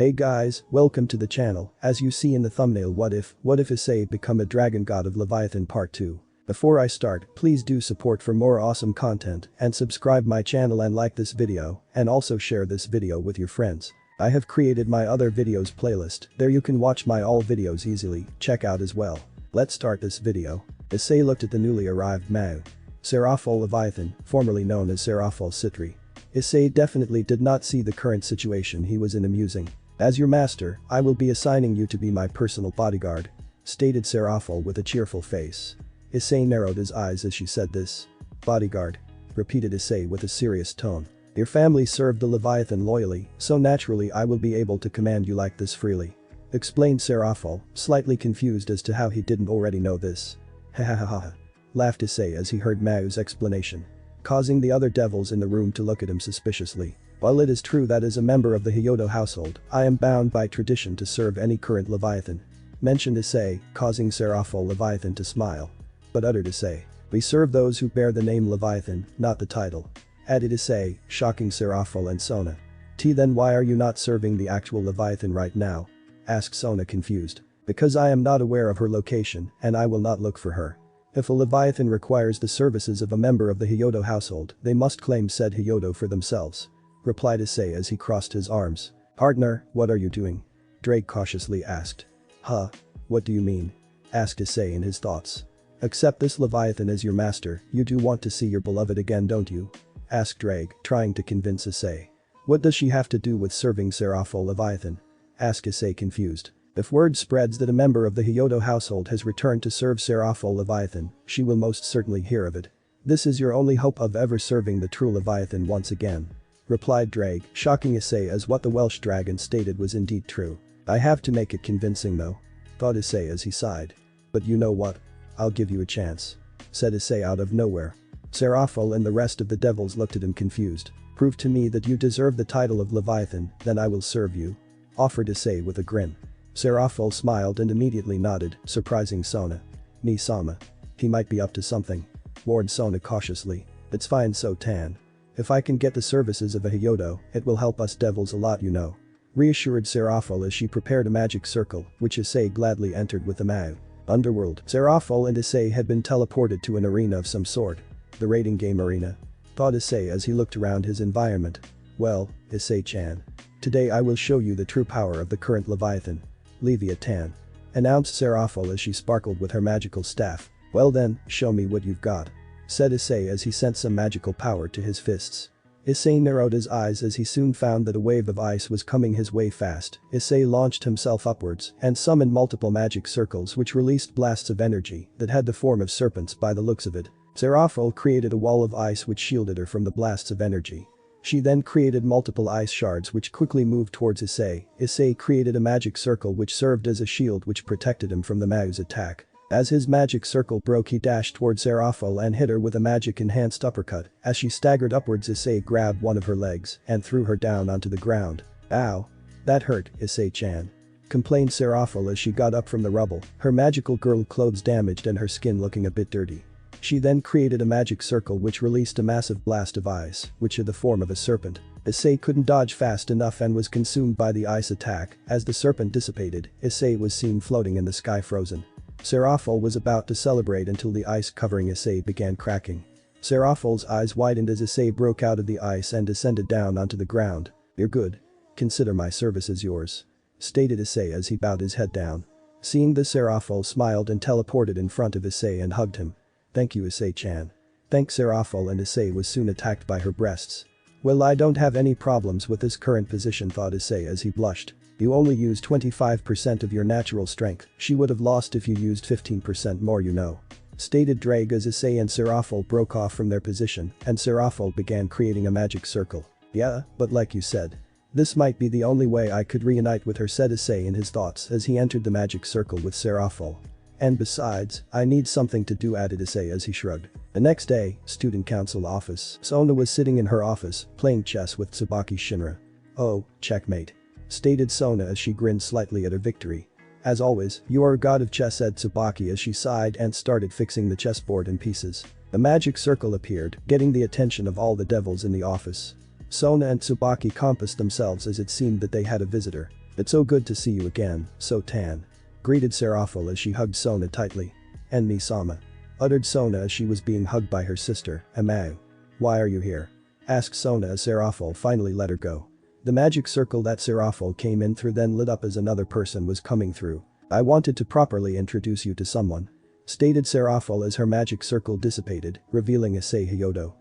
Hey guys, welcome to the channel. As you see in the thumbnail, what if Issei become a dragon god of Leviathan part 2. Before I start, please do support for more awesome content and subscribe my channel and like this video and also share this video with your friends. I have created my other videos playlist, there you can watch my all videos easily, check out as well. Let's start this video. Issei looked at the newly arrived Mao. Seraphol Leviathan, formerly known as Seraphol Citri. Issei definitely did not see the current situation he was in amusing. As your master, I will be assigning you to be my personal bodyguard, stated Seraphol with a cheerful face. Issei narrowed his eyes as she said this. Bodyguard, repeated Issei with a serious tone. Your family served the Leviathan loyally, so naturally I will be able to command you like this freely. Explained Seraphol, slightly confused as to how he didn't already know this. Ha ha ha ha. Laughed Issei as he heard Mao's explanation, causing the other devils in the room to look at him suspiciously. While it is true that as a member of the Hyoudou household, I am bound by tradition to serve any current Leviathan, mentioned Issei, causing Seraphol Leviathan to smile. But uttered Issei, we serve those who bear the name Leviathan, not the title. Added Issei, shocking Seraphol and Sona. Then why are you not serving the actual Leviathan right now? Asked Sona confused. Because I am not aware of her location and I will not look for her. If a Leviathan requires the services of a member of the Hyoudou household, they must claim said Hyoudou for themselves. Replied Issei as he crossed his arms. Partner, what are you doing? Drake cautiously asked. Huh? What do you mean? Asked Issei in his thoughts. Accept this Leviathan as your master, you do want to see your beloved again, don't you? Asked Drake, trying to convince Issei. What does she have to do with serving Seraphol Leviathan? Asked Issei confused. If word spreads that a member of the Hyoudou household has returned to serve Seraphol Leviathan, she will most certainly hear of it. This is your only hope of ever serving the true Leviathan once again. Replied Drake, shocking Issei as what the Welsh dragon stated was indeed true. I have to make it convincing though. Thought Issei as he sighed. But you know what? I'll give you a chance. Said Issei out of nowhere. Seraphol and the rest of the devils looked at him confused. Prove to me that you deserve the title of Leviathan, then I will serve you. Offered Issei with a grin. Seraphol smiled and immediately nodded, surprising Sona. Ni sama. He might be up to something. Warned Sona cautiously. It's fine so Tan. If I can get the services of a Hyoudou, it will help us devils a lot you know. Reassured Seraphol as she prepared a magic circle, which Issei gladly entered with the Mao. Underworld. Seraphol and Issei had been teleported to an arena of some sort. The raiding game arena. Thought Issei as he looked around his environment. Well, Issei-chan. Today I will show you the true power of the current Leviathan. Leviathan. Announced Seraphol as she sparkled with her magical staff. Well then, show me what you've got. Said Issei as he sent some magical power to his fists. Issei narrowed his eyes as he soon found that a wave of ice was coming his way fast. Issei launched himself upwards and summoned multiple magic circles which released blasts of energy that had the form of serpents by the looks of it. Seraphol created a wall of ice which shielded her from the blasts of energy. She then created multiple ice shards which quickly moved towards Issei. Issei created a magic circle which served as a shield which protected him from the Mao's attack. As his magic circle broke, he dashed towards Seraphol and hit her with a magic-enhanced uppercut. As she staggered upwards, Issei grabbed one of her legs and threw her down onto the ground. Ow. That hurt, Issei-chan. Complained Seraphol as she got up from the rubble, her magical girl clothes damaged and her skin looking a bit dirty. She then created a magic circle which released a massive blast of ice, which had the form of a serpent. Issei couldn't dodge fast enough and was consumed by the ice attack. As the serpent dissipated, Issei was seen floating in the sky frozen. Seraphol was about to celebrate until the ice covering Issei began cracking. Seraphol's eyes widened as Issei broke out of the ice and descended down onto the ground. You're good. Consider my services yours. Stated Issei as he bowed his head down. Seeing this, Seraphol smiled and teleported in front of Issei and hugged him. Thank you, Issei-chan. Thanks Seraphol, and Issei was soon attacked by her breasts. Well, I don't have any problems with this current position, thought Issei as he blushed. You only use 25% of your natural strength, she would have lost if you used 15% more you know. Stated Drake as Issei and Seraphol broke off from their position and Seraphol began creating a magic circle. Yeah, but like you said. This might be the only way I could reunite with her, said Issei in his thoughts as he entered the magic circle with Seraphol. And besides, I need something to do, added Issei as he shrugged. The next day, student council office. Sona was sitting in her office, playing chess with Tsubaki Shinra. Oh, checkmate. Stated Sona as she grinned slightly at her victory. As always, you are a god of chess, said Tsubaki as she sighed and started fixing the chessboard in pieces. A magic circle appeared, getting the attention of all the devils in the office. Sona and Tsubaki compassed themselves as it seemed that they had a visitor. It's so good to see you again, so tan. Greeted Serafal as she hugged Sona tightly. And me Sama. Uttered Sona as she was being hugged by her sister, Amau. Why are you here? Asked Sona as Serafal finally let her go. The magic circle that Serafal came in through then lit up as another person was coming through. I wanted to properly introduce you to someone. Stated Serafal as her magic circle dissipated, revealing Issei Hyoudou.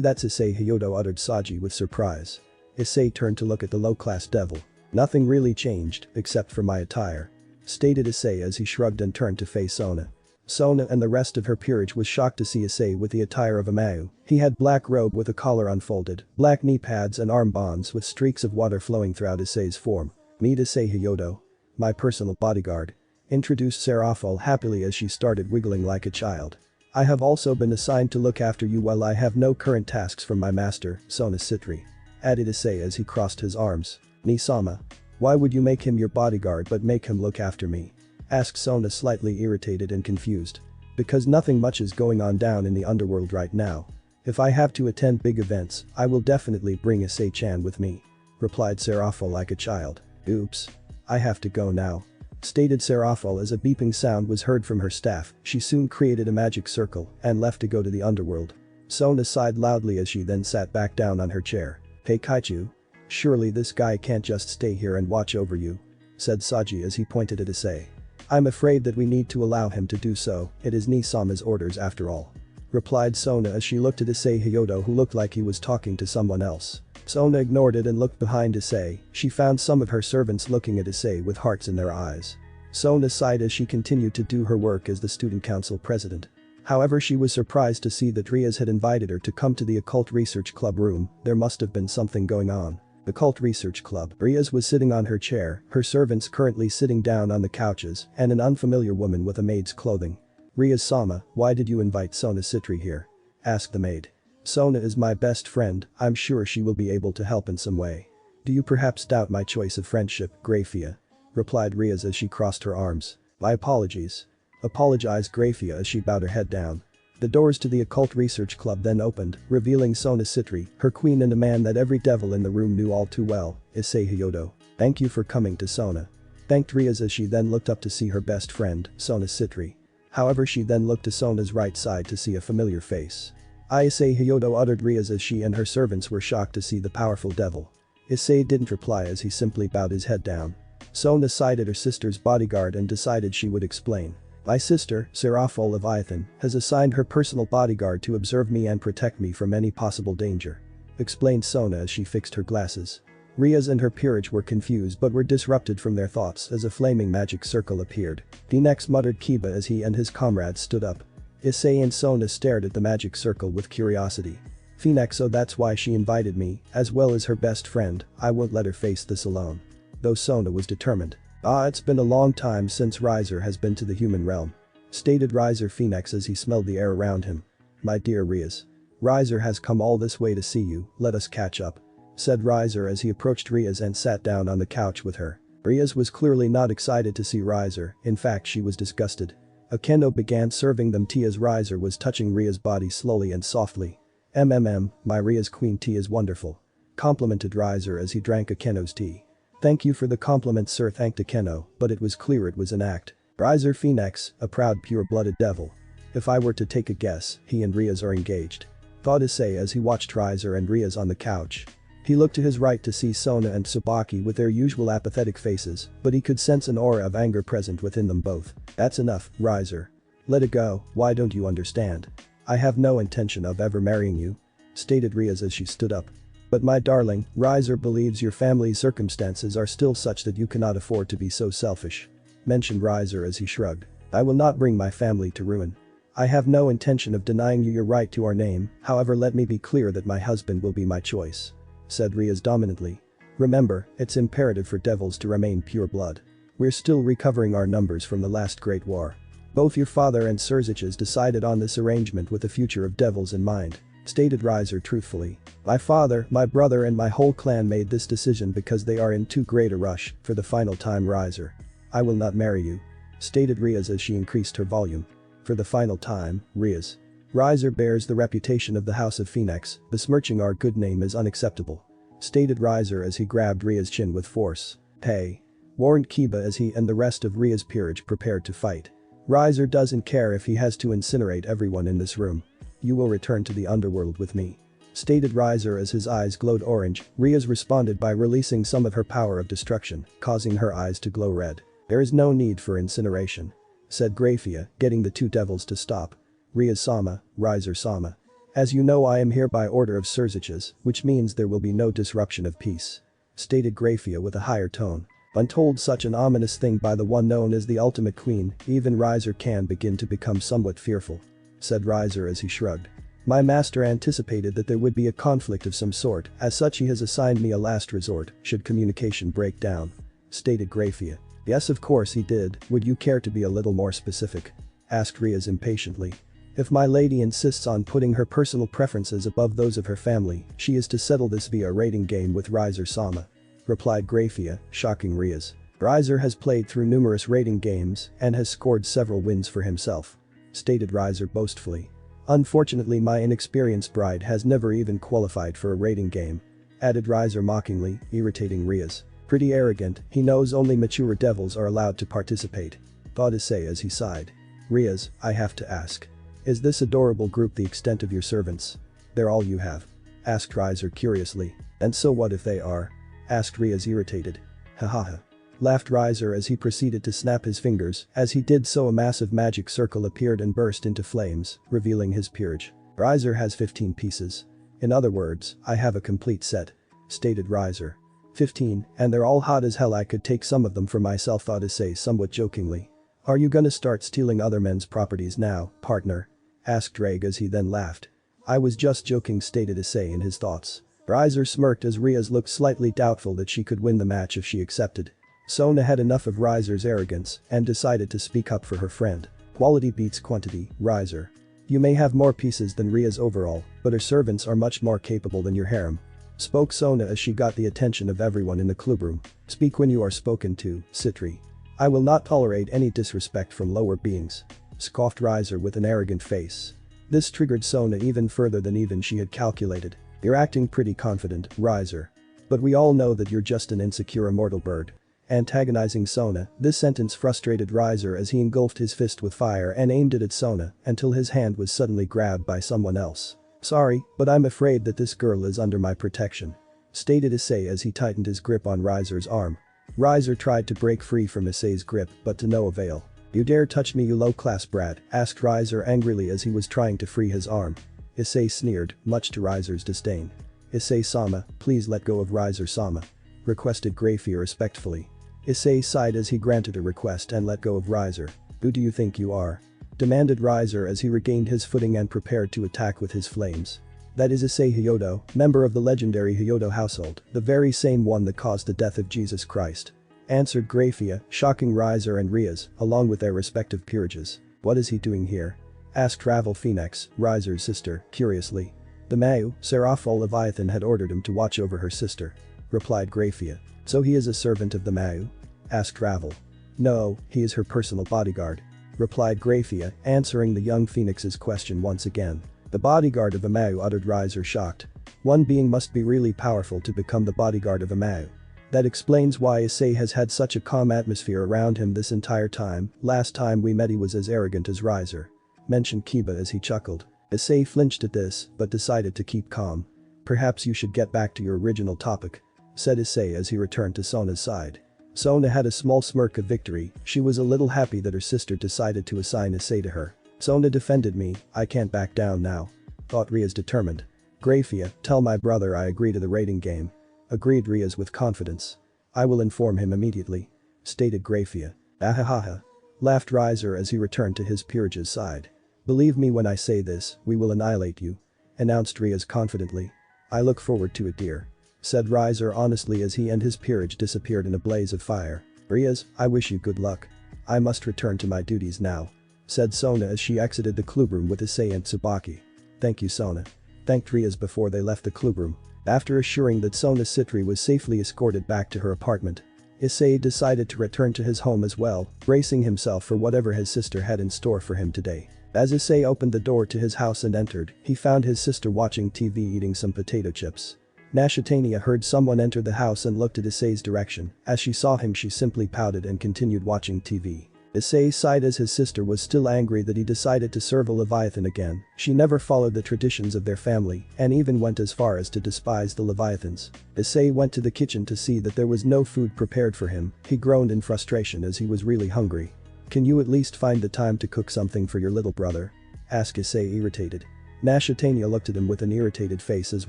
That's Issei Hyoudou, uttered Saji with surprise. Issei turned to look at the low-class devil. Nothing really changed, except for my attire. Stated Issei as he shrugged and turned to face Sona. Sona and the rest of her peerage was shocked to see Issei with the attire of a Mau. He had black robe with a collar unfolded, black knee pads and arm bonds with streaks of water flowing throughout Issei's form. Meet Issei Hyoudou. My personal bodyguard. Introduced Serafal happily as she started wiggling like a child. I have also been assigned to look after you while I have no current tasks from my master, Sona Sitri. Added Issei as he crossed his arms. Ni-sama. Why would you make him your bodyguard but make him look after me? Asked Sona, slightly irritated and confused. Because nothing much is going on down in the underworld right now. If I have to attend big events, I will definitely bring Issei-chan with me. Replied Serafal like a child. Oops. I have to go now. Stated Serafal as a beeping sound was heard from her staff. She soon created a magic circle and left to go to the underworld. Sona sighed loudly as she then sat back down on her chair. Hey Kaichu. Surely this guy can't just stay here and watch over you. Said Saji as he pointed at Issei. I'm afraid that we need to allow him to do so, it is Ni-sama's orders after all. Replied Sona as she looked at Issei Hyoudou, who looked like he was talking to someone else. Sona ignored it and looked behind Issei. She found some of her servants looking at Issei with hearts in their eyes. Sona sighed as she continued to do her work as the student council president. However, she was surprised to see that Riaz had invited her to come to the occult research club room. There must have been something going on. The Cult Research Club. Riaz was sitting on her chair, her servants currently sitting down on the couches, and an unfamiliar woman with a maid's clothing. Riaz-sama, why did you invite Sona Sitri here? Asked the maid. Sona is my best friend, I'm sure she will be able to help in some way. Do you perhaps doubt my choice of friendship, Grafia? Replied Riaz as she crossed her arms. My apologies. Apologized Grafia as she bowed her head down. The doors to the Occult Research Club then opened, revealing Sona Sitri, her queen, and a man that every devil in the room knew all too well, Issei Hyoudou. Thank you for coming to Sona. Thanked Riaz as she then looked up to see her best friend, Sona Sitri. However, she then looked to Sona's right side to see a familiar face. Issei Hyoudou, uttered Riaz as she and her servants were shocked to see the powerful devil. Issei didn't reply as he simply bowed his head down. Sona sighed at her sister's bodyguard and decided she would explain. My sister, Serafal Leviathan, has assigned her personal bodyguard to observe me and protect me from any possible danger. Explained Sona as she fixed her glasses. Riaz and her peerage were confused but were disrupted from their thoughts as a flaming magic circle appeared. Next, muttered Kiba as he and his comrades stood up. Issei and Sona stared at the magic circle with curiosity. Phoenix, so that's why she invited me, as well as her best friend. I won't let her face this alone. Though Sona was determined. It's been a long time since Riser has been to the human realm. Stated Riser Phoenix as he smelled the air around him. My dear Riaz. Riser has come all this way to see you, let us catch up. Said Riser as he approached Riaz and sat down on the couch with her. Riaz was clearly not excited to see Riser, in fact she was disgusted. Akeno began serving them tea as Riser was touching Riaz's body slowly and softly. My Riaz queen tea is wonderful. Complimented Riser as he drank Akeno's tea. Thank you for the compliment, sir, thanked Akeno, but it was clear it was an act. Riser Phoenix, a proud pure-blooded devil. If I were to take a guess, he and Riaz are engaged. Thought Issei as he watched Riser and Riaz on the couch. He looked to his right to see Sona and Tsubaki with their usual apathetic faces, but he could sense an aura of anger present within them both. That's enough, Riser. Let it go, why don't you understand? I have no intention of ever marrying you. Stated Riaz as she stood up. But my darling, Riser believes your family's circumstances are still such that you cannot afford to be so selfish. Mentioned Riser as he shrugged. I will not bring my family to ruin. I have no intention of denying you your right to our name, however let me be clear that my husband will be my choice. Said Riaz dominantly. Remember, it's imperative for devils to remain pure blood. We're still recovering our numbers from the last great war. Both your father and Sirziches decided on this arrangement with the future of devils in mind. Stated Riser truthfully. My father, my brother and my whole clan made this decision because they are in too great a rush. For the final time, Riser. I will not marry you. Stated Riaz as she increased her volume. For the final time, Riaz. Riser bears the reputation of the House of Phoenix, besmirching our good name is unacceptable. Stated Riser as he grabbed Riaz's chin with force. Hey. warned Kiba as he and the rest of Ria's peerage prepared to fight. Riser doesn't care if he has to incinerate everyone in this room. You will return to the underworld with me, stated Riser as his eyes glowed orange. Ria's responded by releasing some of her power of destruction, causing her eyes to glow red. There is no need for incineration, said Grafia, getting the two devils to stop. Ria-sama, Riser-sama. As you know, I am here by order of Sirzech's, which means there will be no disruption of peace, stated Grafia with a higher tone. Untold such an ominous thing by the one known as the ultimate queen, even Riser can begin to become somewhat fearful, said Riser as he shrugged. My master anticipated that there would be a conflict of some sort, as such he has assigned me a last resort, should communication break down, stated Grafia. Yes, of course he did. Would you care to be a little more specific? Asked Riaz impatiently. If my lady insists on putting her personal preferences above those of her family, she is to settle this via a rating game with Riser-sama, replied Grafia, shocking Riaz. Riser has played through numerous rating games and has scored several wins for himself, stated Riser boastfully. Unfortunately, my inexperienced bride has never even qualified for a rating game, added Riser mockingly, irritating Riaz. Pretty arrogant, he knows only mature devils are allowed to participate, thought Issei as he sighed. Riaz, I have to ask. Is this adorable group the extent of your servants? They're all you have? Asked Riser curiously. And so what if they are? Asked Riaz irritated. Hahaha. Laughed Riser as he proceeded to snap his fingers. As he did so, a massive magic circle appeared and burst into flames, revealing his peerage. Riser has 15 pieces. In other words, I have a complete set, stated Riser. 15, and they're all hot as hell. I could take some of them for myself, thought Issei somewhat jokingly. Are you gonna start stealing other men's properties now, partner? Asked Drake as he then laughed. I was just joking, stated Issei in his thoughts. Riser smirked as Riaz looked slightly doubtful that she could win the match if she accepted. Sona had enough of Riser's arrogance and decided to speak up for her friend. Quality beats quantity, Riser. You may have more pieces than Riaz overall, but her servants are much more capable than your harem, spoke Sona as she got the attention of everyone in the clubroom. Speak when you are spoken to, Citri. I will not tolerate any disrespect from lower beings, scoffed Riser with an arrogant face. This triggered Sona even further than even she had calculated. You're acting pretty confident, Riser. But we all know that you're just an insecure immortal bird. Antagonizing Sona, this sentence frustrated Riser as he engulfed his fist with fire and aimed it at Sona until his hand was suddenly grabbed by someone else. Sorry, but I'm afraid that this girl is under my protection, stated Issei as he tightened his grip on Riser's arm. Riser tried to break free from Issei's grip, but to no avail. You dare touch me, you low-class brat, asked Riser angrily as he was trying to free his arm. Issei sneered, much to Riser's disdain. Issei-sama, please let go of Riser-sama, requested Grafia respectfully. Issei sighed as he granted a request and let go of Riser. Who do you think you are? Demanded Riser as he regained his footing and prepared to attack with his flames. That is Issei Hyoudou, member of the legendary Hyoudou household, the very same one that caused the death of Jesus Christ, answered Grafia, shocking Riser and Riaz, along with their respective peerages. What is he doing here? Asked Ravel Phoenix, Riser's sister, curiously. The Mayu, Seraphol Leviathan had ordered him to watch over her sister, replied Grafia. So he is a servant of the Mayu? Asked Ravel. No, he is her personal bodyguard, replied Grafia, answering the young Phoenix's question once again. The bodyguard of a Mayu, uttered Riser shocked. One being must be really powerful to become the bodyguard of a Mayu. That explains why Issei has had such a calm atmosphere around him this entire time. Last time we met he was as arrogant as Riser, mentioned Kiba as he chuckled. Issei flinched at this, but decided to keep calm. Perhaps you should get back to your original topic, said Issei as he returned to Sona's side. Sona had a small smirk of victory. She was a little happy that her sister decided to assign Issei to her. Sona defended me, I can't back down now, thought Riaz determined. Grafia, tell my brother I agree to the rating game, agreed Riaz with confidence. I will inform him immediately, stated Grafia. Ahahaha, laughed Riser as he returned to his peerage's side. Believe me when I say this, we will annihilate you, announced Riaz confidently. I look forward to it, dear, said Riser honestly as he and his peerage disappeared in a blaze of fire. Riaz, I wish you good luck. I must return to my duties now, said Sona as she exited the clubroom with Issei and Tsubaki. Thank you, Sona, thanked Riaz before they left the clubroom. After assuring that Sona Citri was safely escorted back to her apartment, Issei decided to return to his home as well, bracing himself for whatever his sister had in store for him today. As Issei opened the door to his house and entered, he found his sister watching TV eating some potato chips. IsseixKaterea heard someone enter the house and looked at Issei's direction. As she saw him she simply pouted and continued watching TV. Issei sighed as his sister was still angry that he decided to serve a Leviathan again. She never followed the traditions of their family and even went as far as to despise the Leviathans. Issei went to the kitchen to see that there was no food prepared for him. He groaned in frustration as he was really hungry. "Can you at least find the time to cook something for your little brother?" asked Issei, irritated. IsseixKaterea looked at him with an irritated face as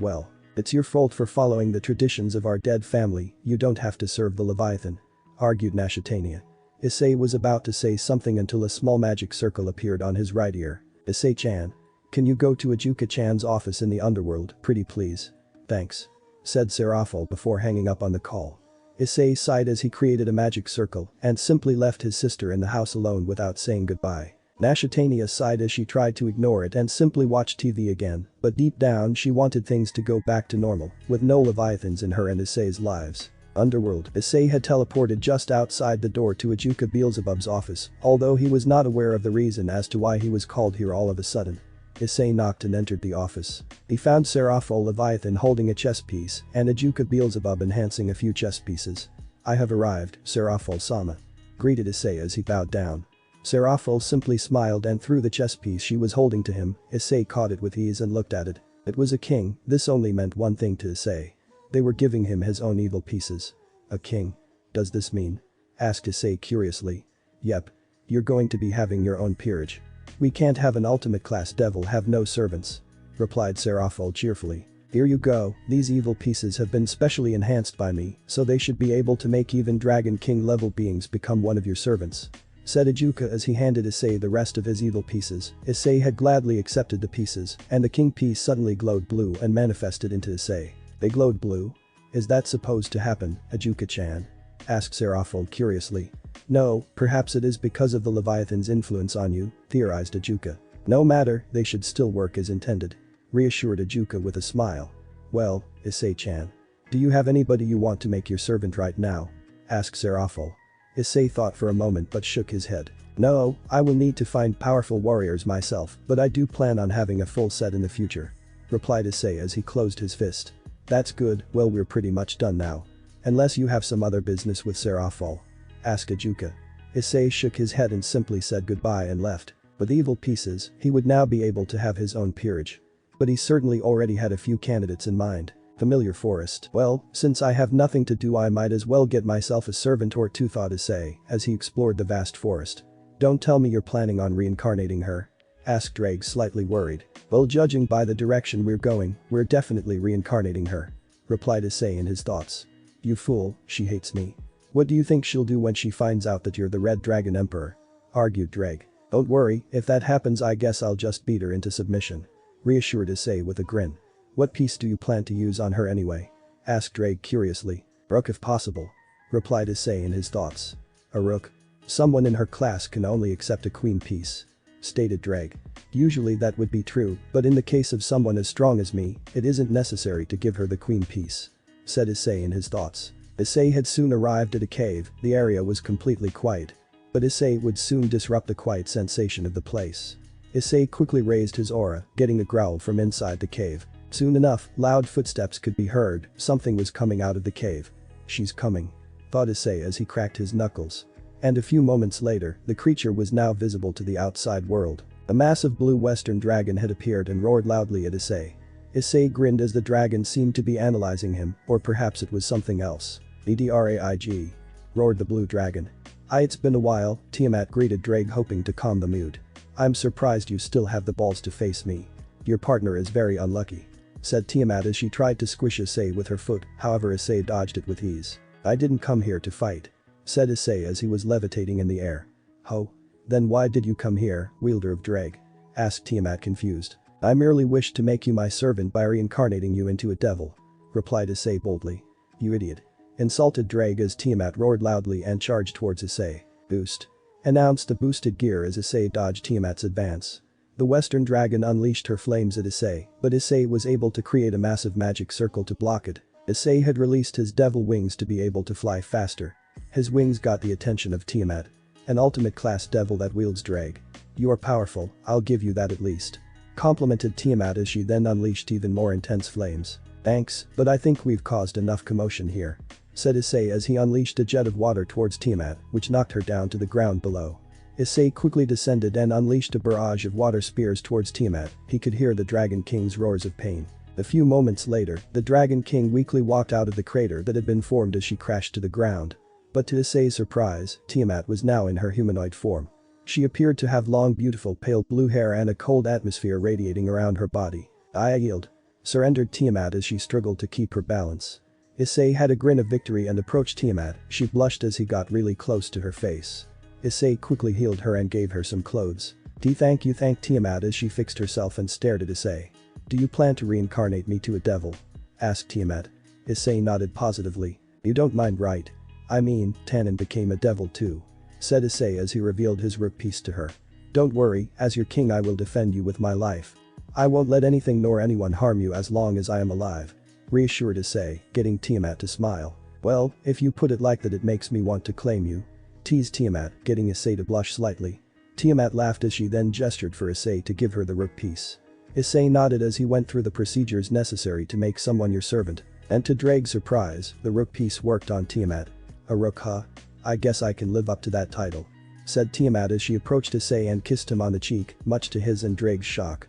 well. "It's your fault for following the traditions of our dead family. You don't have to serve the Leviathan," argued IsseixKaterea. Issei was about to say something until a small magic circle appeared on his right ear. "Issei-chan. Can you go to Ajuka-chan's office in the underworld, pretty please?" "Thanks," said Serafal before hanging up on the call. Issei sighed as he created a magic circle and simply left his sister in the house alone without saying goodbye. IsseixKaterea sighed as she tried to ignore it and simply watch TV again, but deep down she wanted things to go back to normal, with no Leviathans in her and Issei's lives. Underworld. Issei had teleported just outside the door to Ajuka Beelzebub's office, although he was not aware of the reason as to why he was called here all of a sudden. Issei knocked and entered the office. He found Serafal Leviathan holding a chess piece and Ajuka Beelzebub enhancing a few chess pieces. "I have arrived, Serafal-sama," greeted Issei as he bowed down. Serafal simply smiled and threw the chess piece she was holding to him. Issei caught it with ease and looked at it. It was a king. This only meant one thing to Issei. They were giving him his own evil pieces. "A king? Does this mean?" asked Issei curiously. "Yep. You're going to be having your own peerage. We can't have an ultimate class devil have no servants," replied Serafal cheerfully. "Here you go, these evil pieces have been specially enhanced by me, so they should be able to make even Dragon King level beings become one of your servants," said Ajuka as he handed Issei the rest of his evil pieces. Issei had gladly accepted the pieces, and the king piece suddenly glowed blue and manifested into Issei. "They glowed blue? Is that supposed to happen, Ajuka-chan?" asked Serafal curiously. "No, perhaps it is because of the Leviathan's influence on you," theorized Ajuka. "No matter, they should still work as intended," reassured Ajuka with a smile. "Well, Issei-chan. Do you have anybody you want to make your servant right now?" asked Serafal. Issei thought for a moment but shook his head. "No, I will need to find powerful warriors myself, but I do plan on having a full set in the future," replied Issei as he closed his fist. "That's good, well we're pretty much done now. Unless you have some other business with Serafal?" asked Ajuka. Issei shook his head and simply said goodbye and left. With evil pieces, he would now be able to have his own peerage. But he certainly already had a few candidates in mind. Familiar forest. "Well, since I have nothing to do I might as well get myself a servant or two," thought Issei as he explored the vast forest. "Don't tell me you're planning on reincarnating her?" asked Drake slightly worried. "Well, judging by the direction we're going, we're definitely reincarnating her," replied Issei in his thoughts. "You fool, she hates me. What do you think she'll do when she finds out that you're the Red Dragon Emperor?" argued Drake. "Don't worry, if that happens I guess I'll just beat her into submission," reassured Issei with a grin. "What piece do you plan to use on her anyway?" asked Drake curiously. "Rook if possible," replied Issei in his thoughts. "A rook? Someone in her class can only accept a queen piece," stated Drake. "Usually that would be true, but in the case of someone as strong as me, it isn't necessary to give her the queen piece," said Issei in his thoughts. Issei had soon arrived at a cave. The area was completely quiet. But Issei would soon disrupt the quiet sensation of the place. Issei quickly raised his aura, getting a growl from inside the cave. Soon enough, loud footsteps could be heard. Something was coming out of the cave. "She's coming," thought Issei as he cracked his knuckles. And a few moments later, the creature was now visible to the outside world. A massive blue western dragon had appeared and roared loudly at Issei. Issei grinned as the dragon seemed to be analyzing him, or perhaps it was something else. "Edraig," roared the blue dragon. "It's been a while," Tiamat greeted Drake, hoping to calm the mood. "I'm surprised you still have the balls to face me. Your partner is very unlucky," said Tiamat as she tried to squish Issei with her foot, however Issei dodged it with ease. "I didn't come here to fight," said Issei as he was levitating in the air. "Ho? Then why did you come here, wielder of Drake?" asked Tiamat confused. "I merely wished to make you my servant by reincarnating you into a devil," replied Issei boldly. "You idiot," insulted Drake as Tiamat roared loudly and charged towards Issei. "Boost," announced the boosted gear as Issei dodged Tiamat's advance. The western dragon unleashed her flames at Issei, but Issei was able to create a massive magic circle to block it. Issei had released his devil wings to be able to fly faster. His wings got the attention of Tiamat. "An ultimate class devil that wields Drake. You are powerful, I'll give you that at least," complimented Tiamat as she then unleashed even more intense flames. Thanks, but I think we've caused enough commotion here. Said Issei as he unleashed a jet of water towards Tiamat, which knocked her down to the ground below. Issei quickly descended and unleashed a barrage of water spears towards Tiamat. He could hear the Dragon King's roars of pain. A few moments later, the Dragon King weakly walked out of the crater that had been formed as she crashed to the ground. But to Issei's surprise, Tiamat was now in her humanoid form. She appeared to have long beautiful pale blue hair and a cold atmosphere radiating around her body. "I yield," surrendered Tiamat as she struggled to keep her balance. Issei had a grin of victory and approached Tiamat. She blushed as he got really close to her face. Issei quickly healed her and gave her some clothes. Thank you, thanked Tiamat as she fixed herself and stared at Issei. "Do you plan to reincarnate me to a devil?" asked Tiamat. Issei nodded positively. "You don't mind, right? I mean, Tannen became a devil too," said Issei as he revealed his rook piece to her. "Don't worry, as your king I will defend you with my life. I won't let anything nor anyone harm you as long as I am alive," reassured Issei, getting Tiamat to smile. "Well, if you put it like that it makes me want to claim you," teased Tiamat, getting Issei to blush slightly. Tiamat laughed as she then gestured for Issei to give her the rook piece. Issei nodded as he went through the procedures necessary to make someone your servant, and to Drake's surprise, the rook piece worked on Tiamat. "A rook, huh? I guess I can live up to that title," said Tiamat as she approached Issei and kissed him on the cheek, much to his and Drake's shock.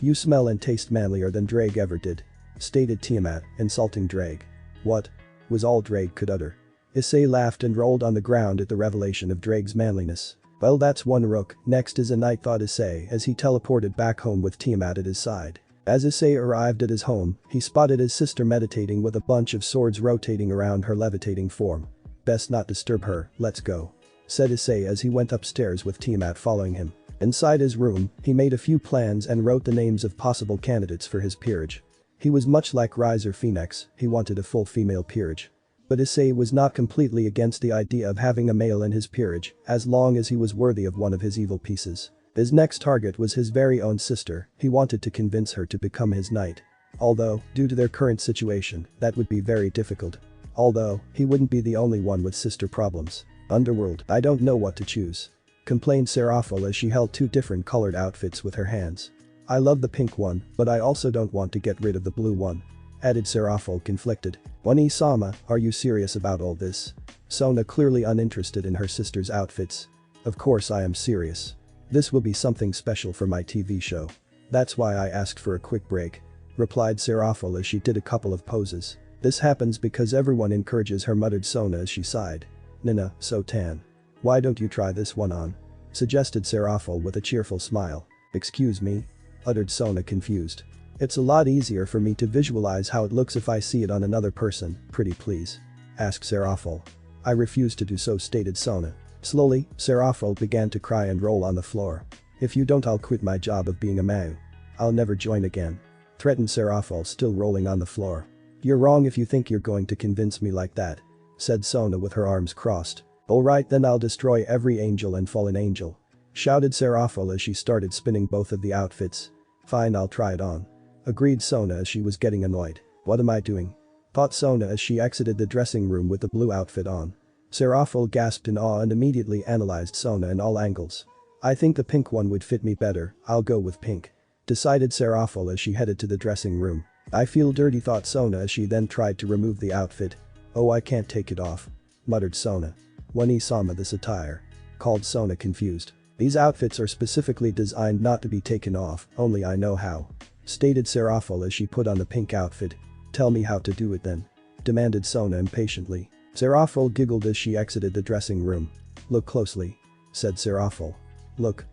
You smell and taste manlier than Drake ever did," stated Tiamat, insulting Drake. "What?" was all Drake could utter. Issei laughed and rolled on the ground at the revelation of Drake's manliness. "Well, that's one rook, next is a knight," thought Issei as he teleported back home with Tiamat at his side. As Issei arrived at his home, he spotted his sister meditating with a bunch of swords rotating around her levitating form. "Best not disturb her, let's go," said Issei as he went upstairs with Tiamat following him. Inside his room, he made a few plans and wrote the names of possible candidates for his peerage. He was much like Riser Phoenix, he wanted a full female peerage. But Issei was not completely against the idea of having a male in his peerage, as long as he was worthy of one of his evil pieces. His next target was his very own sister. He wanted to convince her to become his knight. Although, due to their current situation, that would be very difficult. Although, he wouldn't be the only one with sister problems. "Underworld, I don't know what to choose," complained Seraphil as she held two different colored outfits with her hands. "I love the pink one, but I also don't want to get rid of the blue one," added Seraphil, conflicted. "Oni-sama, are you serious about all this?" Sona clearly uninterested in her sister's outfits. "Of course I am serious. This will be something special for my TV show. That's why I asked for a quick break," replied Seraphil as she did a couple of poses. "This happens because everyone encourages her," muttered Sona as she sighed. "Nina, so tan. Why don't you try this one on?" suggested Seraphil with a cheerful smile. "Excuse me?" uttered Sona confused. "It's a lot easier for me to visualize how it looks if I see it on another person, pretty please," asked Seraphil. "I refuse to do so," stated Sona. Slowly, Seraphil began to cry and roll on the floor. "If you don't, I'll quit my job of being a Mau. I'll never join again," threatened Seraphil, still rolling on the floor. "You're wrong if you think you're going to convince me like that," said Sona with her arms crossed. "Alright then, I'll destroy every angel and fallen angel," shouted Seraphil as she started spinning both of the outfits. "Fine, I'll try it on," agreed Sona as she was getting annoyed. "What am I doing?" thought Sona as she exited the dressing room with the blue outfit on. Seraphil gasped in awe and immediately analyzed Sona in all angles. "I think the pink one would fit me better, I'll go with pink," decided Seraphil as she headed to the dressing room. "I feel dirty," thought Sona as she then tried to remove the outfit. "Oh, I can't take it off," muttered Sona. "Oni-sama, this attire," called Sona confused. "These outfits are specifically designed not to be taken off, only I know how," stated Seraphil as she put on the pink outfit. "Tell me how to do it then," demanded Sona impatiently. Seraphil giggled as she exited the dressing room. "Look closely," said Seraphil. Look.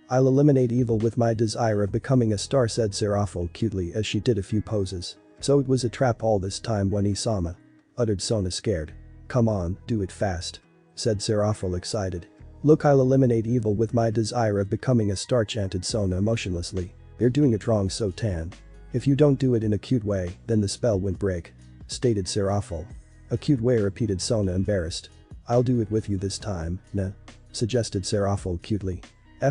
I'll eliminate evil with my desire of becoming a star," said Seraphil cutely as she did a few poses. "So it was a trap all this time, Oni-sama," uttered Sona scared. "Come on, do it fast," said Seraphil excited. "Look, I'll eliminate evil with my desire of becoming a star," chanted Sona emotionlessly. "You're doing it wrong, so tan. If you don't do it in a cute way, then the spell won't break," stated Seraphil. "A cute way," repeated Sona embarrassed. "I'll do it with you this time, nah," suggested Seraphil cutely.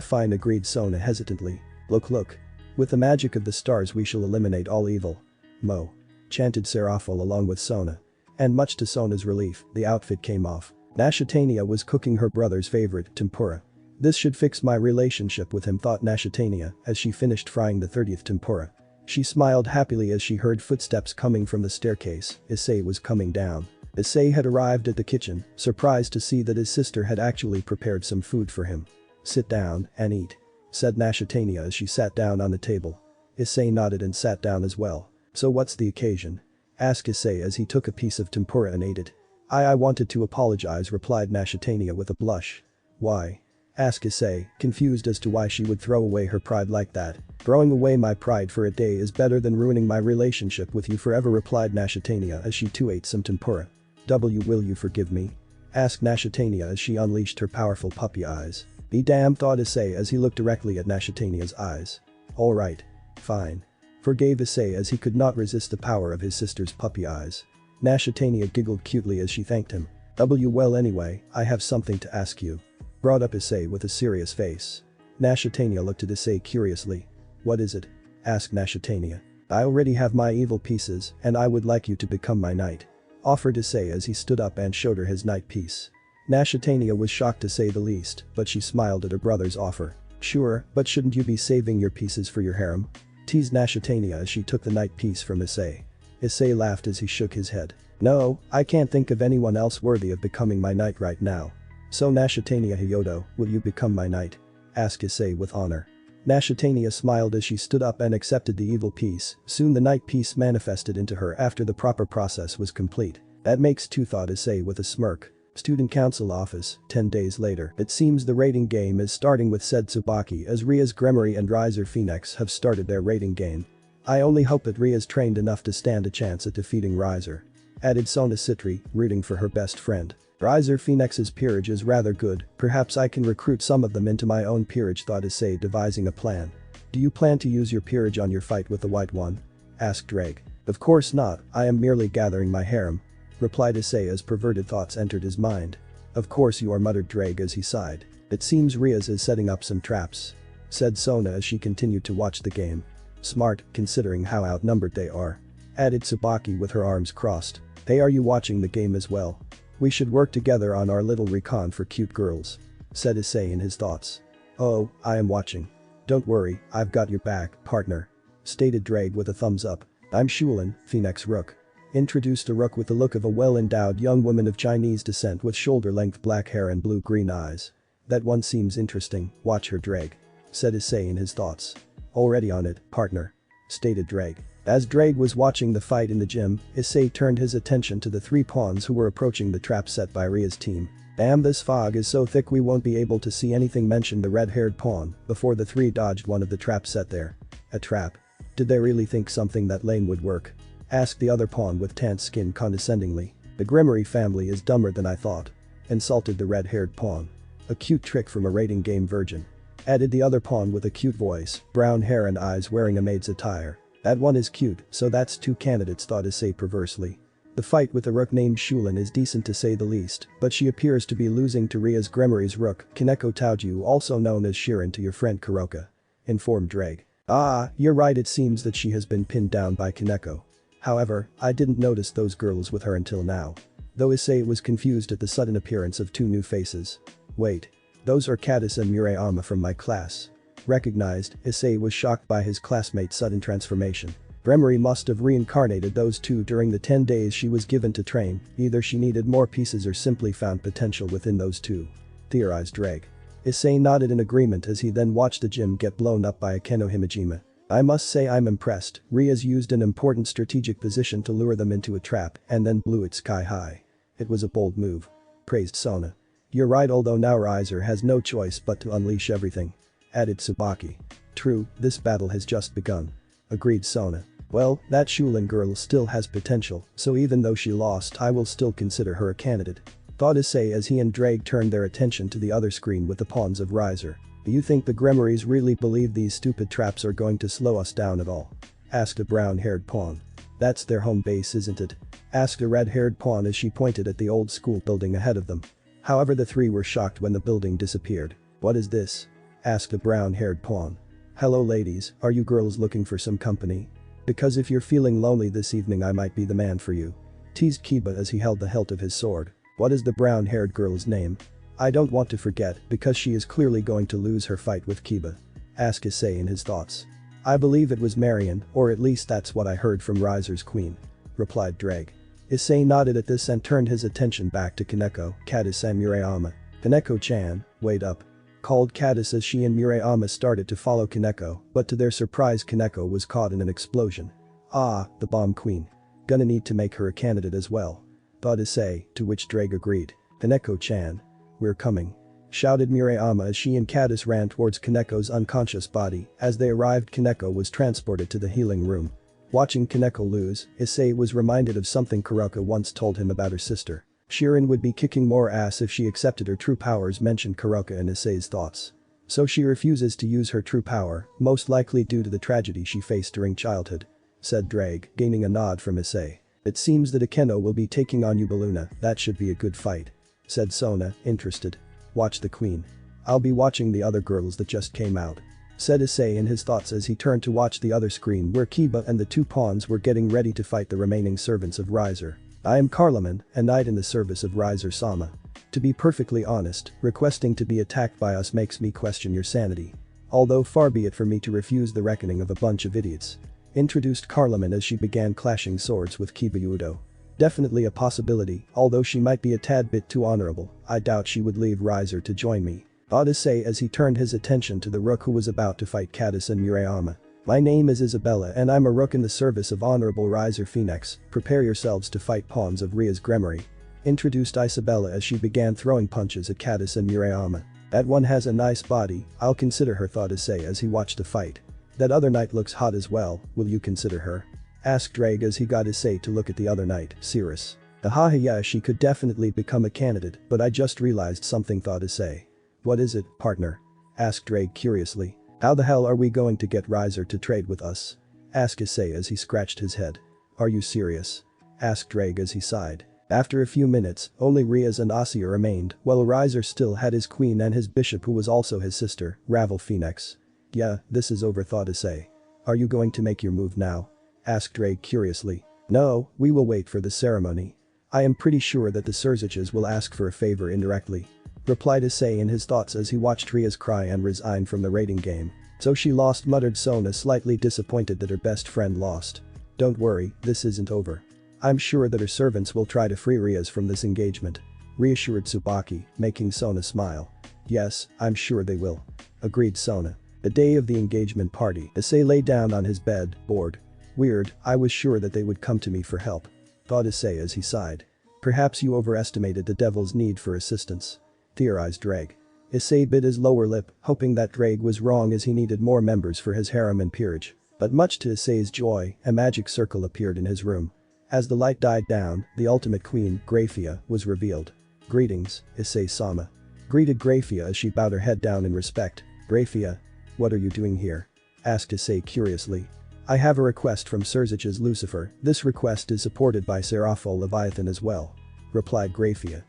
"Fine," agreed Sona hesitantly. Look. With the magic of the stars we shall eliminate all evil. Mo," chanted Seraphil along with Sona. And much to Sona's relief, the outfit came off. Nashatania was cooking her brother's favorite, tempura. "This should fix my relationship with him," thought Nashatania as she finished frying the 30th tempura. She smiled happily as she heard footsteps coming from the staircase. Issei was coming down. Issei had arrived at the kitchen, surprised to see that his sister had actually prepared some food for him. "Sit down and eat," said IsseixKaterea as she sat down on the table. Issei nodded and sat down as well. "So what's the occasion?" asked Issei as he took a piece of tempura and ate it. I wanted to apologize," replied IsseixKaterea with a blush. "Why?" asked Issei, confused as to why she would throw away her pride like that. "Throwing away my pride for a day is better than ruining my relationship with you forever," replied IsseixKaterea as she too ate some tempura. "Will you forgive me?" asked IsseixKaterea as she unleashed her powerful puppy eyes. "Be damned," thought Issei as he looked directly at IsseixKaterea's eyes. "Alright. Fine." Forgave Issei as he could not resist the power of his sister's puppy eyes. IsseixKaterea giggled cutely as she thanked him. Well anyway, I have something to ask you," brought up Issei with a serious face. IsseixKaterea looked at Issei curiously. "What is it?" asked IsseixKaterea. "I already have my evil pieces and I would like you to become my knight," offered Issei as he stood up and showed her his knight piece. IsseixKaterea was shocked to say the least, but she smiled at her brother's offer. "Sure, but shouldn't you be saving your pieces for your harem?" teased IsseixKaterea as she took the knight piece from Issei. Issei laughed as he shook his head. "No, I can't think of anyone else worthy of becoming my knight right now." "So IsseixKaterea Hyoudou, will you become my knight?" asked Issei with honor. IsseixKaterea smiled as she stood up and accepted the evil piece. Soon the knight piece manifested into her after the proper process was complete. "That makes two," thought Issei with a smirk. Student Council Office, 10 days later. It seems the raiding game is starting with said Tsubaki as Ria's Gremory and Riser Phoenix have started their raiding game. "I only hope that Ria's trained enough to stand a chance at defeating Riser," added Sona Citri, rooting for her best friend. "Riser Phoenix's peerage is rather good, perhaps I can recruit some of them into my own peerage," thought Issei, devising a plan. "Do you plan to use your peerage on your fight with the White One?" asked Drake. "Of course not, I am merely gathering my harem," replied Issei as perverted thoughts entered his mind. "Of course you are," muttered Drake as he sighed. "It seems Ria's is setting up some traps," said Sona as she continued to watch the game. "Smart, considering how outnumbered they are," added Tsubaki with her arms crossed. "Hey, are you watching the game as well? We should work together on our little recon for cute girls," said Issei in his thoughts. "Oh, I am watching. Don't worry, I've got your back, partner," stated Drake with a thumbs up. "I'm Shulin, Phoenix Rook." Introduced a rook with the look of a well-endowed young woman of Chinese descent with shoulder-length black hair and blue-green eyes. "That one seems interesting, watch her, Drake," said Issei in his thoughts. "Already on it, partner," stated Drake. As Drake was watching the fight in the gym, Issei turned his attention to the three pawns who were approaching the trap set by Ria's team. "Damn, this fog is so thick we won't be able to see anything," mentioned the red-haired pawn before the three dodged one of the traps set there. "A trap? Did they really think something that lame would work?" asked the other pawn with tanned skin condescendingly. "The Gremory family is dumber than I thought," insulted the red-haired pawn. "A cute trick from a raiding game virgin," added the other pawn with a cute voice, brown hair and eyes wearing a maid's attire. "That one is cute, so that's two candidates," thought Issei perversely. The fight with a rook named Shulin is decent to say the least, but she appears to be losing to Ria's Gremory's rook, Kaneko Taoju, also known as Shirin, to your friend Kuroka," informed Drake. "Ah, you're right, it seems that she has been pinned down by Kaneko. However, I didn't notice those girls with her until now." Though Issei was confused at the sudden appearance of two new faces. "Wait. Those are Kadis and Murayama from my class." Recognized, Issei was shocked by his classmate's sudden transformation. Gremory must have reincarnated those two during the 10 days she was given to train, either she needed more pieces or simply found potential within those two, theorized Drake. Issei nodded in agreement as he then watched the gym get blown up by Akeno Himejima. "I must say I'm impressed, Ria's used an important strategic position to lure them into a trap and then blew it sky high. It was a bold move," praised Sona. "You're right, although now Riser has no choice but to unleash everything," added Tsubaki. "True, this battle has just begun," agreed Sona. "Well, that Shulin girl still has potential, so even though she lost I will still consider her a candidate," thought Issei as he and Drake turned their attention to the other screen with the pawns of Riser. "Do you think the Gremorys really believe these stupid traps are going to slow us down at all?" asked a brown-haired pawn. "That's their home base, isn't it?" asked a red-haired pawn as she pointed at the old school building ahead of them. However, the three were shocked when the building disappeared. "What is this?" asked a brown-haired pawn. "Hello ladies, are you girls looking for some company? Because if you're feeling lonely this evening I might be the man for you," teased Kiba as he held the hilt of his sword. "What is the brown-haired girl's name? I don't want to forget because she is clearly going to lose her fight with Kiba," asked Issei in his thoughts. I believe it was Marion, or at least that's what I heard from Riser's queen," replied Drake. Issei nodded at this and turned his attention back to Kaneko, Katis and Murayama. "Kaneko-chan, wait up," called Katis as she and Murayama started to follow Kaneko, but to their surprise Kaneko was caught in an explosion. "Ah, the bomb queen. Gonna need to make her a candidate as well," thought Issei, to which Drake agreed. "Kaneko-chan. We're coming," shouted Murayama as she and Katis ran towards Kaneko's unconscious body. As they arrived, Kaneko was transported to the healing room. Watching Kaneko lose, Issei was reminded of something Kuroka once told him about her sister. Shirin would be kicking more ass if she accepted her true powers, mentioned Kuroka in Issei's thoughts. So she refuses to use her true power, most likely due to the tragedy she faced during childhood, said Drake, gaining a nod from Issei. "It seems that Akeno will be taking on Yubaluna, that should be a good fight," said Sona, interested. "Watch the queen. I'll be watching the other girls that just came out," said Issei in his thoughts as he turned to watch the other screen where Kiba and the two pawns were getting ready to fight the remaining servants of Riser. "I am Carloman, a knight in the service of Riser-sama. To be perfectly honest, requesting to be attacked by us makes me question your sanity. Although far be it for me to refuse the reckoning of a bunch of idiots," introduced Carloman as she began clashing swords with Kiba Hyoudou. "Definitely a possibility, although she might be a tad bit too honorable. I doubt she would leave Riser to join me," thought Issei as he turned his attention to the rook who was about to fight Katis and Murayama. "My name is Isabella and I'm a rook in the service of Honorable Riser Phoenix. Prepare yourselves to fight pawns of Ria's Gremory," introduced Isabella as she began throwing punches at Katis and Murayama. "That one has a nice body, I'll consider her," thought Issei as he watched the fight. "That other knight looks hot as well, will you consider her?" asked Drake as he got Issei to look at the other knight, Cirrus. "Yeah, she could definitely become a candidate, but I just realized something," thought Issei. "What is it, partner?" asked Drake curiously. "How the hell are we going to get Riser to trade with us?" asked Issei as he scratched his head. "Are you serious?" asked Drake as he sighed. After a few minutes, only Riaz and Asya remained, while Riser still had his queen and his bishop who was also his sister, Ravel Phoenix. "Yeah, this is over," thought Issei. "Are you going to make your move now?" asked Drake curiously. "No, we will wait for the ceremony. I am pretty sure that the Surziches will ask for a favor indirectly," replied Issei in his thoughts as he watched Riaz cry and resign from the raiding game. "So she lost," muttered Sona, slightly disappointed that her best friend lost. "Don't worry, this isn't over. I'm sure that her servants will try to free Riaz from this engagement," reassured Tsubaki, making Sona smile. "Yes, I'm sure they will," agreed Sona. The day of the engagement party, Issei lay down on his bed, bored. "Weird, I was sure that they would come to me for help," thought Issei as he sighed. "Perhaps you overestimated the devil's need for assistance," theorized Drake. Issei bit his lower lip, hoping that Drake was wrong as he needed more members for his harem and peerage. But much to Issei's joy, a magic circle appeared in his room. As the light died down, the ultimate queen, Grafia, was revealed. "Greetings, Issei-sama," greeted Grafia as she bowed her head down in respect. "Grafia, what are you doing here?" asked Issei curiously. "I have a request from Surzich's Lucifer. This request is supported by Seraphol Leviathan as well," replied Grafia.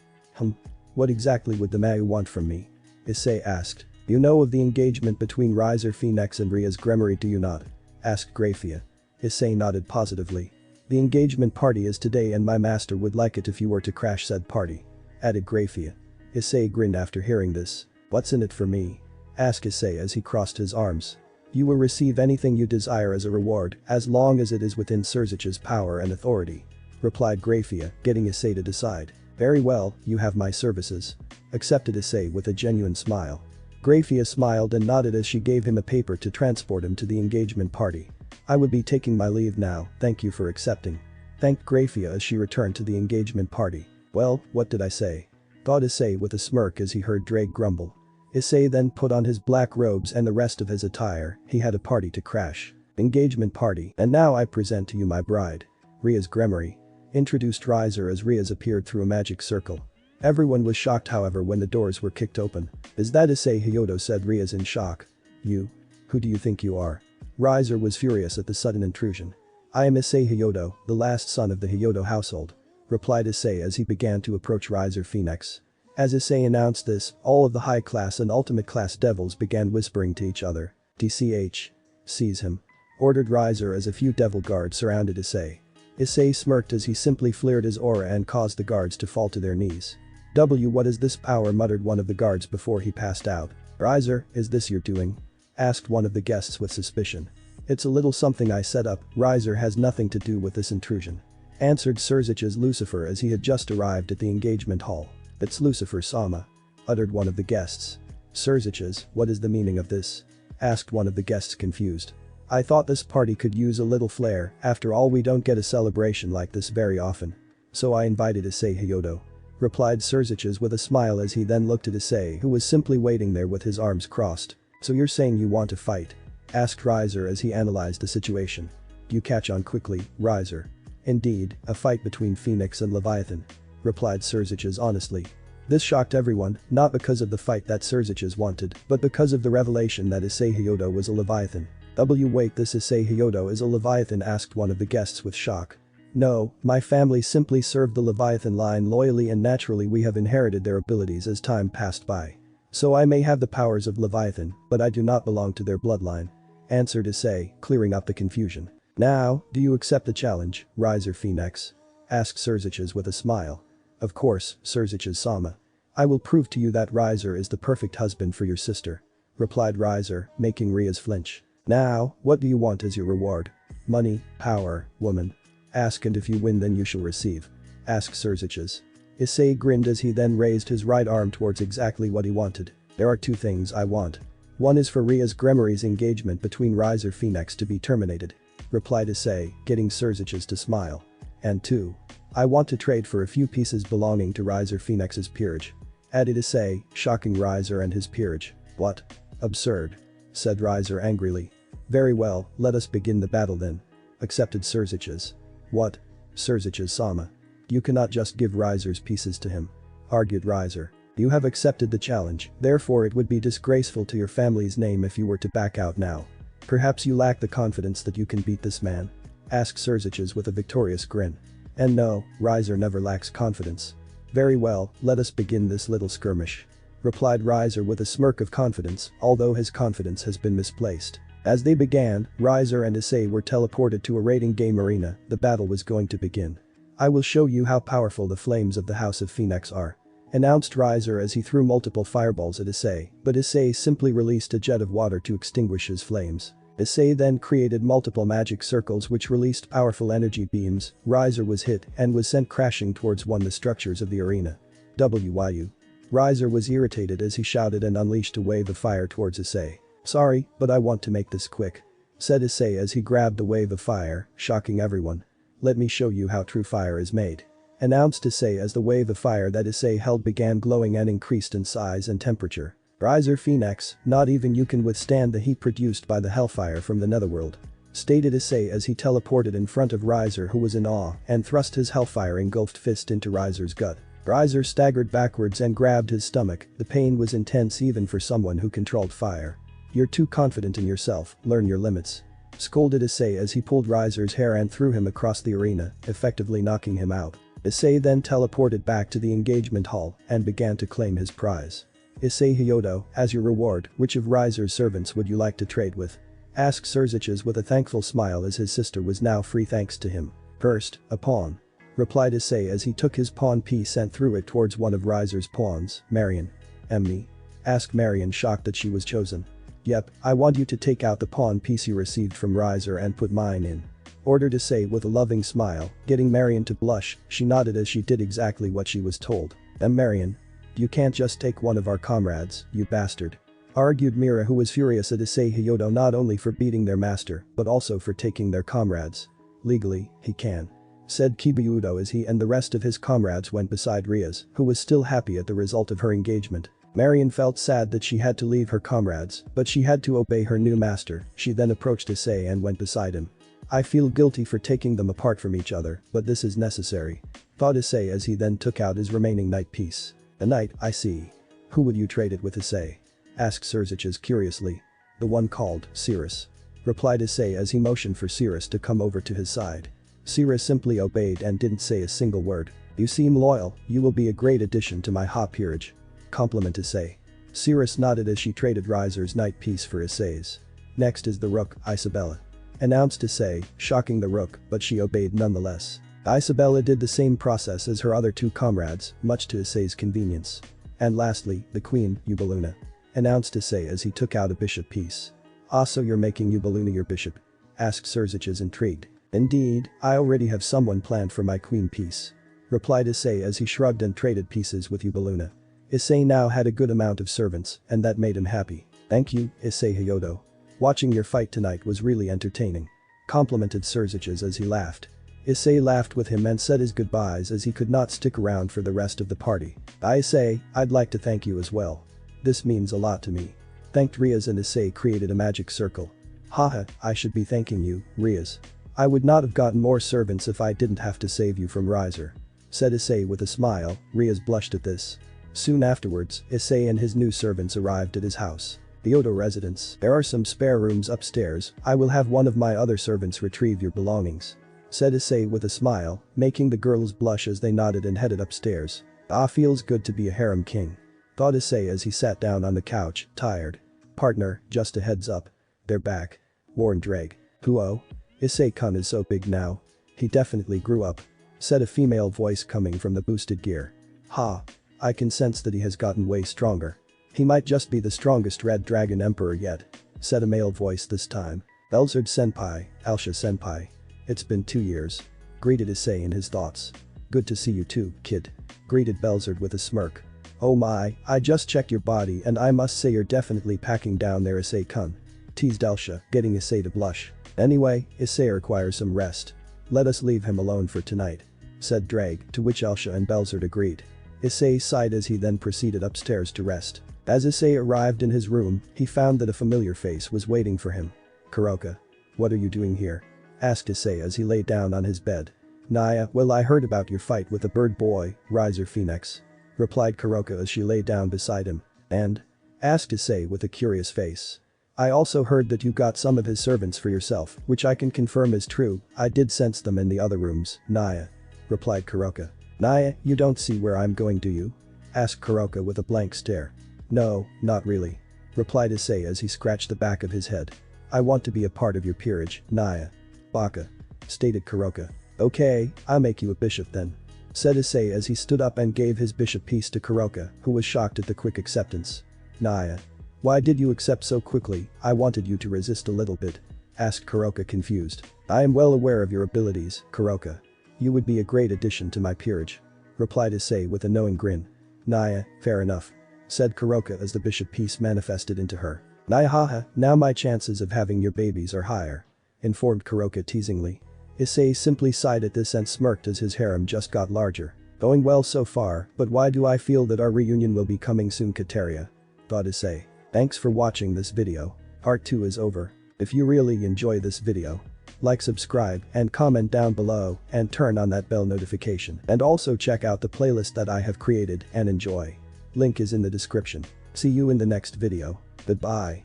What exactly would the Mayu want from me?" Issei asked. "You know of the engagement between Riser Phoenix and Ria's Gremory, do you not?" asked Grafia. Issei nodded positively. "The engagement party is today and my master would like it if you were to crash said party," added Grafia. Issei grinned after hearing this. "What's in it for me?" asked Issei as he crossed his arms. "You will receive anything you desire as a reward, as long as it is within Surzich's power and authority," replied Grafia, getting Issei to decide. "Very well, you have my services," accepted Issei with a genuine smile. Grafia smiled and nodded as she gave him a paper to transport him to the engagement party. "I would be taking my leave now, thank you for accepting," thanked Grafia as she returned to the engagement party. "Well, what did I say?" thought Issei with a smirk as he heard Drake grumble. Issei then put on his black robes and the rest of his attire. He had a party to crash. "Engagement party, and now I present to you my bride, Ria's Gremory," introduced Riser as Riaz appeared through a magic circle. Everyone was shocked however when the doors were kicked open. "Is that Issei Hyoudou?" said Riaz in shock. "You? Who do you think you are?" Riser was furious at the sudden intrusion. "I am Issei Hyoudou, the last son of the Hyoudou household," replied Issei as he began to approach Riser Phoenix. As Issei announced this, all of the high-class and ultimate-class devils began whispering to each other. "DCH. Seize him," ordered Riser as a few devil guards surrounded Issei. Issei smirked as he simply flared his aura and caused the guards to fall to their knees. What is this power?" muttered one of the guards before he passed out. "Riser, is this your doing?" asked one of the guests with suspicion. It's a little something I set up, Riser has nothing to do with this intrusion. Answered Sirzic's Lucifer as he had just arrived at the engagement hall. It's Lucifer Sama. Uttered one of the guests. Sirzic's, what is the meaning of this? Asked one of the guests confused. I thought this party could use a little flair, after all we don't get a celebration like this very often. So I invited Issei Hyoudou. Replied Sirzic's with a smile as he then looked at Issei who was simply waiting there with his arms crossed. So you're saying you want to fight? Asked Riser as he analyzed the situation. You catch on quickly, Riser. Indeed, a fight between Phoenix and Leviathan. Replied Sirzic's honestly. This shocked everyone, not because of the fight that Sirzic's wanted, but because of the revelation that Issei Hyoudou was a Leviathan. Wait, this Issei Hyoudou is a Leviathan? Asked one of the guests with shock. No, my family simply served the Leviathan line loyally and naturally we have inherited their abilities as time passed by. So I may have the powers of Leviathan, but I do not belong to their bloodline. Answered Issei, clearing up the confusion. Now, do you accept the challenge, Riser Phoenix? Asked Sirzic's with a smile. Of course, Sirzic's Sama. I will prove to you that Riser is the perfect husband for your sister. Replied Riser, making Riaz flinch. Now, what do you want as your reward? Money, power, woman? Ask and if you win then you shall receive. Asked Sirzic's. Issei grinned as he then raised his right arm towards exactly what he wanted. There are two things I want. One is for Riaz Gremory's engagement between Riser Phoenix to be terminated. Replied Issei, getting Sirzic's to smile. And two. I want to trade for a few pieces belonging to Riser Phoenix's peerage. Added Issei, shocking Riser and his peerage. What? Absurd. Said Riser angrily. Very well, let us begin the battle then. Accepted Sirzic's. What? Sirzic's Sama. You cannot just give Riser's pieces to him. Argued Riser. You have accepted the challenge, therefore it would be disgraceful to your family's name if you were to back out now. Perhaps you lack the confidence that you can beat this man? Asked Sirzic's with a victorious grin. And no, Riser never lacks confidence. Very well, let us begin this little skirmish. Replied Riser with a smirk of confidence, although his confidence has been misplaced. As they began, Riser and Issei were teleported to a raiding game arena, the battle was going to begin. I will show you how powerful the flames of the House of Phoenix are. Announced Riser as he threw multiple fireballs at Issei, but Issei simply released a jet of water to extinguish his flames. Issei then created multiple magic circles which released powerful energy beams. Riser was hit and was sent crashing towards one of the structures of the arena. Wyu. Riser was irritated as he shouted and unleashed a wave of fire towards Issei. Sorry, but I want to make this quick. Said Issei as he grabbed a wave of fire, shocking everyone. Let me show you how true fire is made. Announced Issei as the wave of fire that Issei held began glowing and increased in size and temperature. Riser Phoenix, not even you can withstand the heat produced by the hellfire from the netherworld. Stated Issei as he teleported in front of Riser who was in awe and thrust his hellfire engulfed fist into Riser's gut. Riser staggered backwards and grabbed his stomach, the pain was intense even for someone who controlled fire. You're too confident in yourself, learn your limits. Scolded Issei as he pulled Riser's hair and threw him across the arena, effectively knocking him out. Issei then teleported back to the engagement hall and began to claim his prize. Issei Hyoudou, as your reward, which of Riser's servants would you like to trade with? Asked Sirzic's with a thankful smile as his sister was now free thanks to him. First, a pawn. Replied Issei as he took his pawn piece and threw it towards one of Riser's pawns. Marion. Me? Asked Marion shocked that she was chosen. Yep, I want you to take out the pawn piece you received from Riser and put mine in. Ordered Issei with a loving smile, getting Marion to blush, she nodded as she did exactly what she was told. Marion. You can't just take one of our comrades, you bastard. Argued Mira who was furious at Issei Hyoudou not only for beating their master, but also for taking their comrades. Legally, he can. Said Kibyudo as he and the rest of his comrades went beside Riaz, who was still happy at the result of her engagement. Marion felt sad that she had to leave her comrades, but she had to obey her new master. She then approached Issei and went beside him. I feel guilty for taking them apart from each other, but this is necessary. Thought Issei as he then took out his remaining knight piece. A knight, I see. Who would you trade it with, Issei? Asked Sirzic's curiously. The one called Cirrus. Replied Issei as he motioned for Cirrus to come over to his side. Cirrus simply obeyed and didn't say a single word. You seem loyal, you will be a great addition to my peerage. Compliment Issei. Cirrus nodded as she traded Riser's knight piece for Issei's. Next is the rook, Isabella. Announced Issei, shocking the rook, but she obeyed nonetheless. Isabella did the same process as her other two comrades, much to Issei's convenience. And lastly, the queen, Ubaluna. Announced Issei as he took out a bishop piece. Also you're making Ubaluna your bishop. asked Serziches intrigued. Indeed, I already have someone planned for my queen piece. Replied Issei as he shrugged and traded pieces with Hyoudou. Issei now had a good amount of servants and that made him happy. Thank you, Issei Hyoudou. Watching your fight tonight was really entertaining. Complimented Serziches as he laughed. Issei laughed with him and said his goodbyes as he could not stick around for the rest of the party. Issei, I'd like to thank you as well. This means a lot to me. Thanked Riaz and Issei created a magic circle. Haha, I should be thanking you, Riaz. I would not have gotten more servants if I didn't have to save you from Riser. Said Issei with a smile. Riaz blushed at this. Soon afterwards, Issei and his new servants arrived at his house. The Hyoudou residence. There are some spare rooms upstairs, I will have one of my other servants retrieve your belongings. Said Issei with a smile, making the girls blush as they nodded and headed upstairs. Ah, feels good to be a harem king. Thought Issei as he sat down on the couch, tired. Partner, just a heads up. They're back. Warned Drake. Whoa? Issei-kun is so big now. He definitely grew up. Said a female voice coming from the boosted gear. Ha. I can sense that he has gotten way stronger. He might just be the strongest Red Dragon Emperor yet. Said a male voice this time. Belzard Senpai, Alsha Senpai. It's been 2 years. Greeted Issei in his thoughts. Good to see you too, kid. Greeted Belzard with a smirk. Oh my, I just checked your body and I must say you're definitely packing down there, Issei-kun. Teased Alsha, getting Issei to blush. Anyway, Issei requires some rest. Let us leave him alone for tonight. Said Drake, to which Alsha and Belzard agreed. Issei sighed as he then proceeded upstairs to rest. As Issei arrived in his room, he found that a familiar face was waiting for him. Kuroka. What are you doing here? Asked Issei as he lay down on his bed. Naya, well, I heard about your fight with the bird boy, Riser Phoenix. Replied Kuroka as she lay down beside him. And? Asked Issei with a curious face. I also heard that you got some of his servants for yourself, which I can confirm is true, I did sense them in the other rooms, Naya. Replied Kuroka. Naya, you don't see where I'm going, do you? Asked Kuroka with a blank stare. No, not really. Replied Issei as he scratched the back of his head. I want to be a part of your peerage, Naya. Baka. Stated Kuroka. Okay, I'll make you a bishop then. Said Issei as he stood up and gave his bishop piece to Kuroka, who was shocked at the quick acceptance. Naya. Why did you accept so quickly? I wanted you to resist a little bit. Asked Kuroka confused. I am well aware of your abilities, Kuroka. You would be a great addition to my peerage. Replied Issei with a knowing grin. Naya, fair enough. Said Kuroka as the bishop piece manifested into her. Naya haha, now my chances of having your babies are higher. Informed Kuroka teasingly. Issei simply sighed at this and smirked as his harem just got larger. Going well so far, but why do I feel that our reunion will be coming soon, Katerea? Thought Issei. Thanks for watching this video. Part 2 is over. If you really enjoy this video, like, subscribe, and comment down below, and turn on that bell notification. And also check out the playlist that I have created and enjoy. Link is in the description. See you in the next video. Goodbye.